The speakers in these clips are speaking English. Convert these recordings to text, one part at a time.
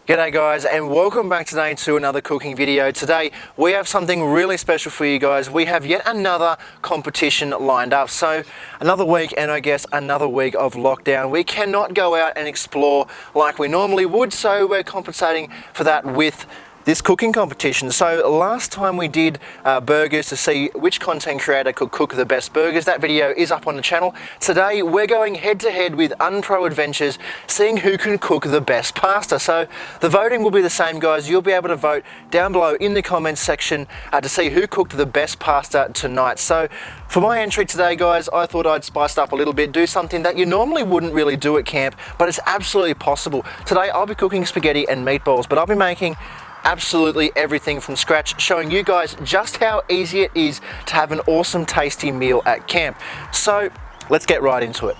G'day guys, and welcome back today to another cooking video. Today we have something really special for you guys. We have yet another competition lined up. So another week, and I guess another week of lockdown. We cannot go out and explore like we normally would, so we're compensating for that with this cooking competition. So last time we did burgers to see which content creator could cook the best burgers. That video is up on the channel. Today we're going head to head with Unpro Adventures, seeing who can cook the best pasta. So the voting will be the same, guys. You'll be able to vote down below in the comments section to see who cooked the best pasta tonight. So for my entry today, guys, I thought I'd spice it up a little bit, do something that you normally wouldn't really do at camp, but it's absolutely possible. Today I'll be cooking spaghetti and meatballs, but I'll be making absolutely everything from scratch, showing you guys just how easy it is to have an awesome tasty meal at camp. So let's get right into it.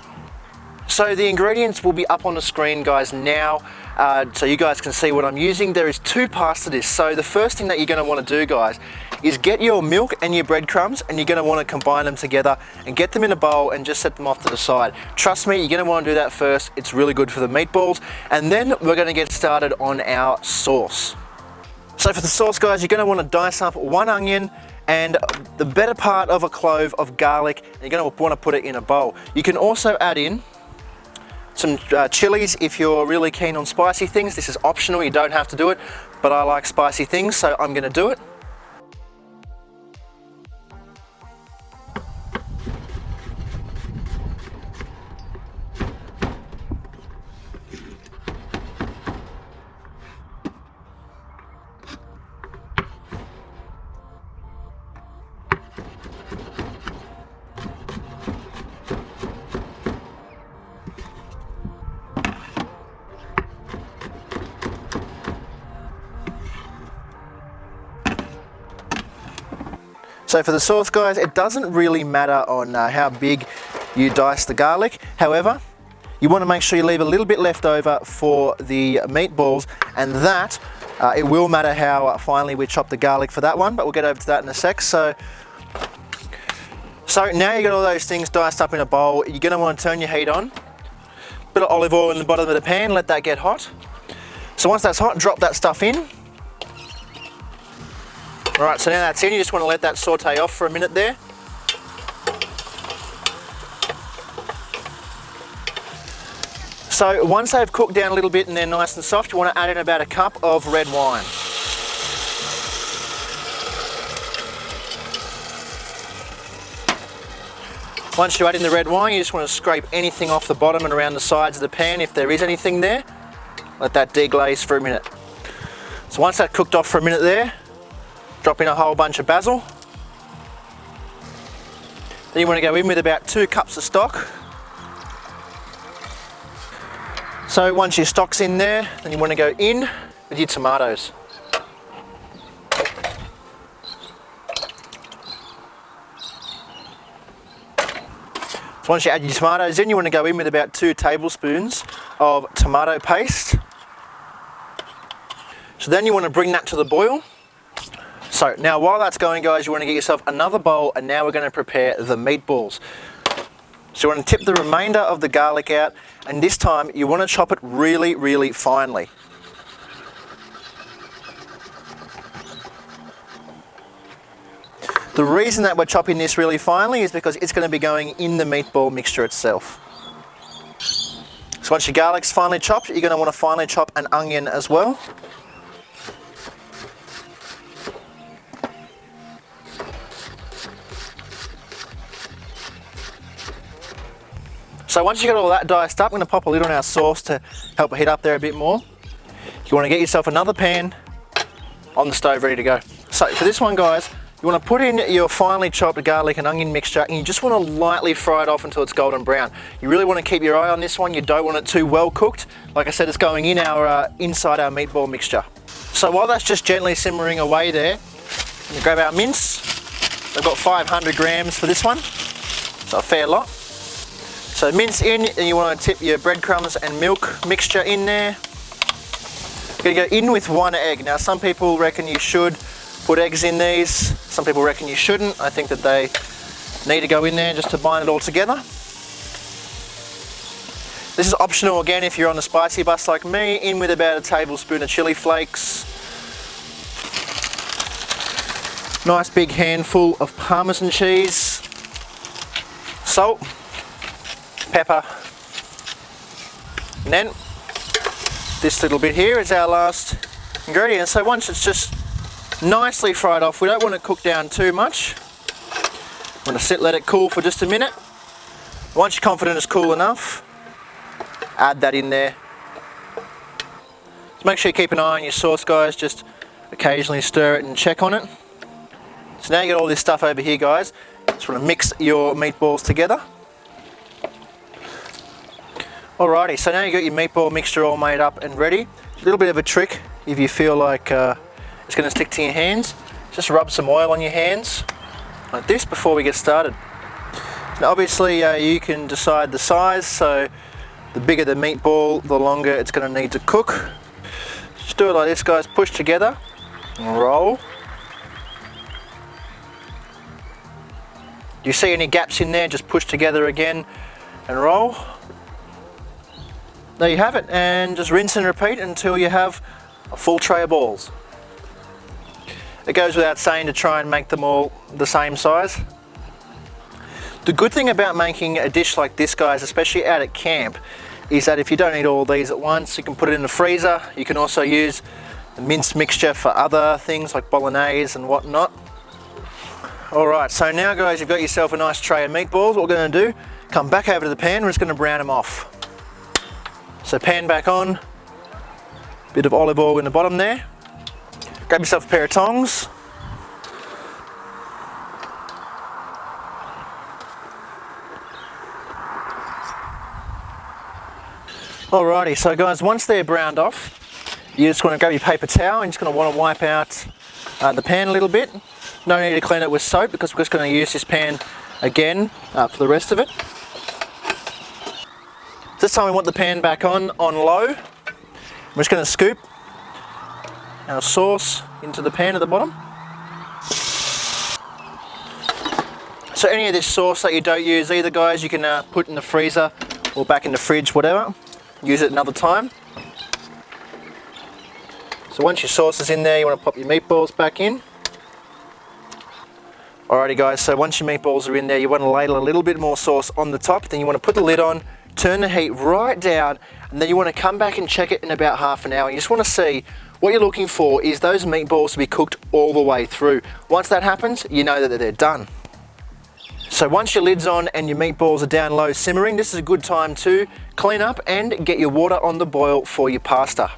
So the ingredients will be up on the screen, guys, now, so you guys can see what I'm using. There is two parts to this. So the first thing that you're going to want to do, guys, is get your milk and your breadcrumbs, and you're going to want to combine them together and get them in a bowl and just set them off to the side. Trust me, you're going to want to do that first. It's really good for the meatballs. And then we're going to get started on our sauce. So for the sauce, guys, you're going to want to dice up one onion and the better part of a clove of garlic. You're going to want to put it in a bowl. You can also add in some chilies if you're really keen on spicy things. This is optional, you don't have to do it, but I like spicy things, so I'm going to do it. So for the sauce, guys, it doesn't really matter on how big you dice the garlic. However, you want to make sure you leave a little bit left over for the meatballs, and that it will matter how finely we chop the garlic for that one, but we'll get over to that in a sec. So now you got all those things diced up in a bowl. You're going to want to turn your heat on. Bit of olive oil in the bottom of the pan, let that get hot. So once that's hot, drop that stuff in. Alright, so now that's in, you just want to let that saute off for a minute there. So once they've cooked down a little bit and they're nice and soft, you want to add in about a cup of red wine. Once you add in the red wine, you just want to scrape anything off the bottom and around the sides of the pan if there is anything there. Let that deglaze for a minute. So once that's cooked off for a minute there, drop in a whole bunch of basil. Then you want to go in with about 2 cups of stock. So once your stock's in there, then you want to go in with your tomatoes. So once you add your tomatoes in, you want to go in with about 2 tablespoons of tomato paste. So then you want to bring that to the boil. So now while that's going, guys, you want to get yourself another bowl, and now we're going to prepare the meatballs. So you want to tip the remainder of the garlic out, and this time you want to chop it really, really finely. The reason that we're chopping this really finely is because it's going to be going in the meatball mixture itself. So once your garlic's finely chopped, you're going to want to finely chop an onion as well. So once you got all that diced up, I'm going to pop a lid on our sauce to help it heat up there a bit more. You want to get yourself another pan on the stove ready to go. So for this one, guys, you want to put in your finely chopped garlic and onion mixture, and you just want to lightly fry it off until it's golden brown. You really want to keep your eye on this one. You don't want it too well cooked. Like I said, it's going in our inside our meatball mixture. So while that's just gently simmering away there, we grab our mince. I've got 500 grams for this one, so a fair lot. So mince in, and you want to tip your breadcrumbs and milk mixture in there. You're going to go in with 1 egg. Now some people reckon you should put eggs in these, some people reckon you shouldn't. I think that they need to go in there just to bind it all together. This is optional again if you're on the spicy bus like me. In with about a tablespoon of chili flakes. Nice big handful of Parmesan cheese. Salt. Pepper. And then this little bit here is our last ingredient. So once it's just nicely fried off, we don't want to cook down too much. We want to let it cool for just a minute. Once you're confident it's cool enough, add that in there. So make sure you keep an eye on your sauce, guys. Just occasionally stir it and check on it. So now you got all this stuff over here, guys. Just want to mix your meatballs together. Alrighty, so now you got your meatball mixture all made up and ready. A little bit of a trick if you feel like it's going to stick to your hands. Just rub some oil on your hands like this before we get started. Now obviously you can decide the size, so the bigger the meatball, the longer it's going to need to cook. Just do it like this, guys. Push together and roll. Do you see any gaps in there? Just push together again and roll. There you have it, and just rinse and repeat until you have a full tray of balls. It goes without saying to try and make them all the same size. The good thing about making a dish like this, guys, especially out at camp, is that if you don't eat all these at once, you can put it in the freezer. You can also use the minced mixture for other things like bolognese and whatnot. Alright, so now guys, you've got yourself a nice tray of meatballs. What we're going to do, come back over to the pan, we're just going to brown them off. So pan back on, bit of olive oil in the bottom there. Grab yourself a pair of tongs. Alrighty, so guys, once they're browned off, you just want to grab your paper towel and just going to want to wipe out the pan a little bit. No need to clean it with soap because we're just going to use this pan again for the rest of it. This time we want the pan back on low. I'm just going to scoop our sauce into the pan at the bottom. So any of this sauce that you don't use either, guys, you can put in the freezer or back in the fridge, whatever. Use it another time. So once your sauce is in there, you want to pop your meatballs back in. Alrighty guys, so once your meatballs are in there, you want to ladle a little bit more sauce on the top, then you want to put the lid on, turn the heat right down, and then you want to come back and check it in about half an hour. You just want to see, what you're looking for is those meatballs to be cooked all the way through. Once that happens, you know that they're done. So once your lid's on and your meatballs are down low simmering, this is a good time to clean up and get your water on the boil for your pasta.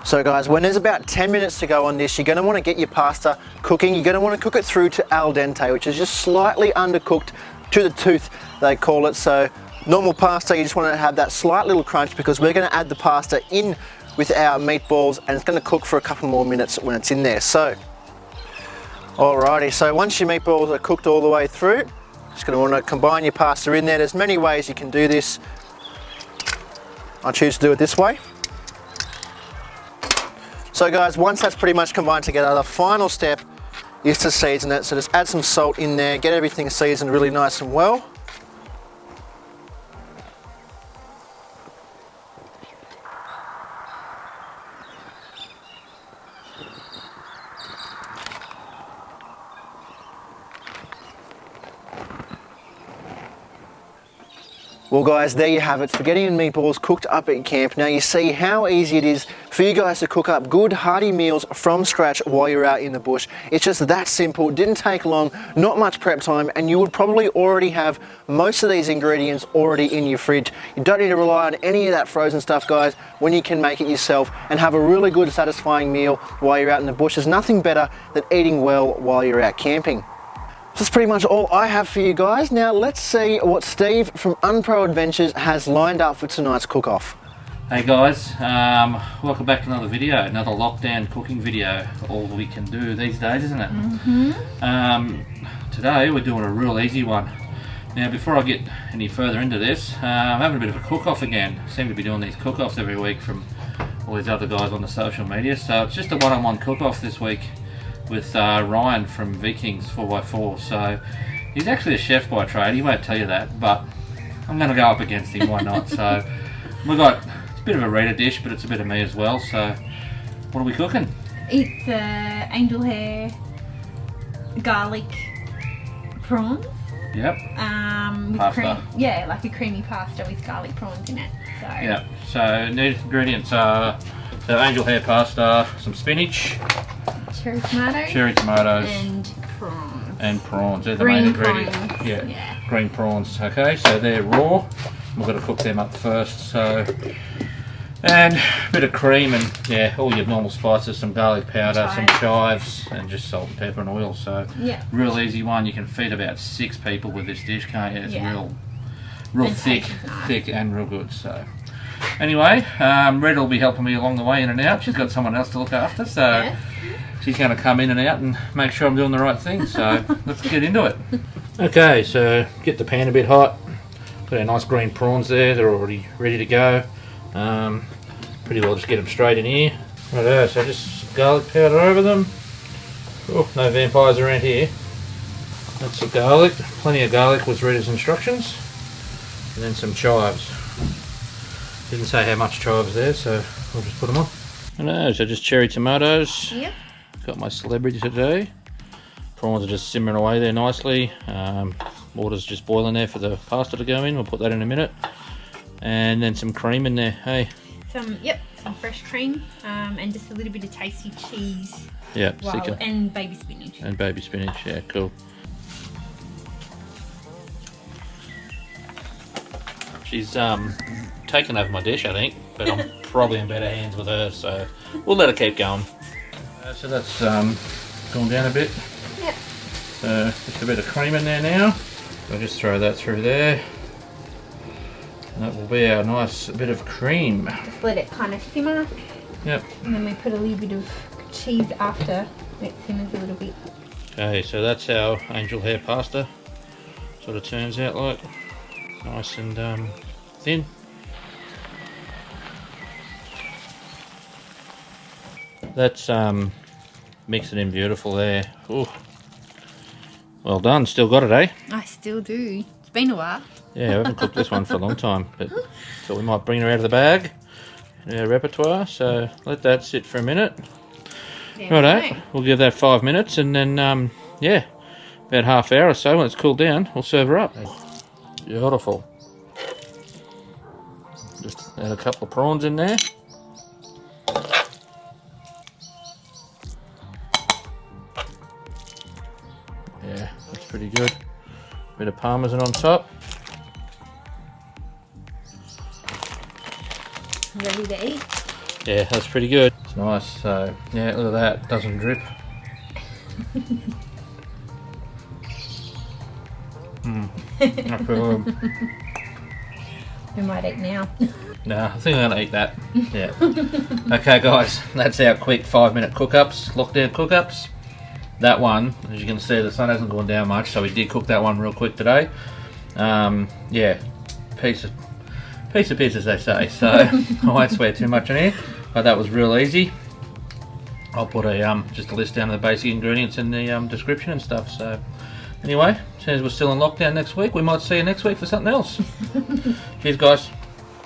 So guys, when there's about 10 minutes to go on this, you're going to want to get your pasta cooking. You're going to want to cook it through to al dente, which is just slightly undercooked to the tooth, they call it. So normal pasta, you just want to have that slight little crunch because we're going to add the pasta in with our meatballs and it's going to cook for a couple more minutes when it's in there. So, alrighty, so once your meatballs are cooked all the way through, just going to want to combine your pasta in there. There's many ways you can do this. I choose to do it this way. So guys, once that's pretty much combined together, the final step is to season it. So just add some salt in there, get everything seasoned really nice and well. Well guys, there you have it, spaghetti and meatballs cooked up at camp. Now you see how easy it is for you guys to cook up good hearty meals from scratch while you're out in the bush. It's just that simple, it didn't take long, not much prep time, and you would probably already have most of these ingredients already in your fridge. You don't need to rely on any of that frozen stuff, guys, when you can make it yourself and have a really good satisfying meal while you're out in the bush. There's nothing better than eating well while you're out camping. That's pretty much all I have for you guys. Now let's see what Steve from Unpro Adventures has lined up for tonight's cook-off. Hey guys, welcome back to another video, another lockdown cooking video. All we can do these days, isn't it? Today we're doing a real easy one. Now before I get any further into this, I'm having a bit of a cook-off again. I seem to be doing these cook-offs every week from all these other guys on the social media. So it's just a one-on-one cook-off this week with Ryan from VKINGZ 4x4. So he's actually a chef by trade, he won't tell you that, but I'm going to go up against him, why not? So we've got, it's a bit of a Rita dish, but it's a bit of me as well. So what are we cooking? It's angel hair, garlic, prawns. Yep. With Pasta. cream, yeah, like a creamy pasta with garlic prawns in it. So. Yep. So needed ingredients are so angel hair pasta, some spinach, Cherry tomatoes. And prawns. And prawns. They're the Green main ingredients. prawns, yeah. Green prawns. Okay, so they're raw. We've got to cook them up first. So, and a bit of cream and yeah, all your normal spices, some garlic powder, some chives, and just salt and pepper and oil. So, yeah, real easy one. You can feed about 6 people with this dish, can't you? It's real thick, thick and real good. So, anyway, Red will be helping me along the way in and out. She's got someone else to look after, so. Yes. She's going to come in and out and make sure I'm doing the right thing, so let's get into it. Okay, so get the pan a bit hot. Got our nice green prawns there, they're already ready to go. Pretty well just get them straight in here. Righto, so just some garlic powder over them. Oh, no vampires around here. That's the garlic, plenty of garlic was Rita's instructions. And then some chives. Didn't say how much chives there, so I'll just put them on. Righto, so just cherry tomatoes. Yep. Got my celebrity today. Prawns are just simmering away there nicely. Water's just boiling there for the pasta to go in. We'll put that in a minute. And then some cream in there. Hey. Some fresh cream and just a little bit of tasty cheese. Yeah, and baby spinach. And baby spinach, yeah, cool. She's taken over my dish, I think, but I'm probably in better hands with her, so we'll let her keep going. So that's gone down a bit. Yep. So just a bit of cream in there now. I'll just throw that through there. And that will be our nice bit of cream. Just let it kind of simmer. Yep. And then we put a little bit of cheese after it simmers a little bit. Okay, so that's our angel hair pasta. Sort of turns out like. Nice and thin. That's mixing in beautiful there. Ooh. Well done, still got it, eh? I still do. It's been a while. Yeah, I haven't cooked this one for a long time, but so we might bring her out of the bag in our repertoire. So let that sit for a minute. Righto, we'll give that 5 minutes, and then yeah, about half hour or so when it's cooled down, we'll serve her up. Beautiful. Just add a couple of prawns in there. Yeah, that's pretty good. Bit of parmesan on top. Ready to eat? Yeah, that's pretty good. It's nice. So yeah, look at that. Doesn't drip. We might eat now. No, I think I'm gonna eat that. Yeah. Okay, guys, that's our quick 5-minute cook-ups, lockdown cook-ups. That one, as you can see, the sun hasn't gone down much, so we did cook that one real quick today. Yeah, piece of piss, as they say. So I won't swear too much on here, but that was real easy. I'll put a just a list down of the basic ingredients in the description and stuff. So anyway, as soon as we're still in lockdown next week, we might see you next week for something else. Cheers, guys.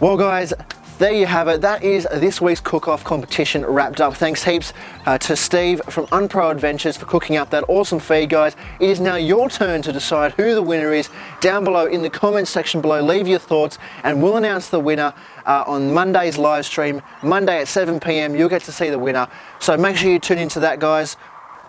Well, guys, there you have it. That is this week's cook-off competition wrapped up. Thanks heaps to Steve from Unpro Adventures for cooking up that awesome feed, guys. It is now your turn to decide who the winner is. Down below in the comments section below, leave your thoughts, and we'll announce the winner on Monday's live stream. Monday at 7 PM, you'll get to see the winner. So make sure you tune into that, guys.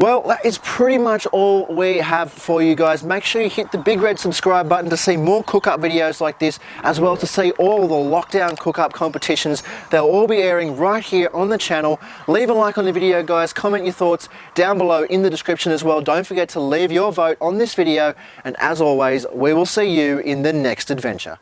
Well, that is pretty much all we have for you guys. Make sure you hit the big red subscribe button to see more cook-up videos like this, as well as to see all the lockdown cook-up competitions. They'll all be airing right here on the channel. Leave a like on the video, guys. Comment your thoughts down below in the description as well. Don't forget to leave your vote on this video. And as always, we will see you in the next adventure.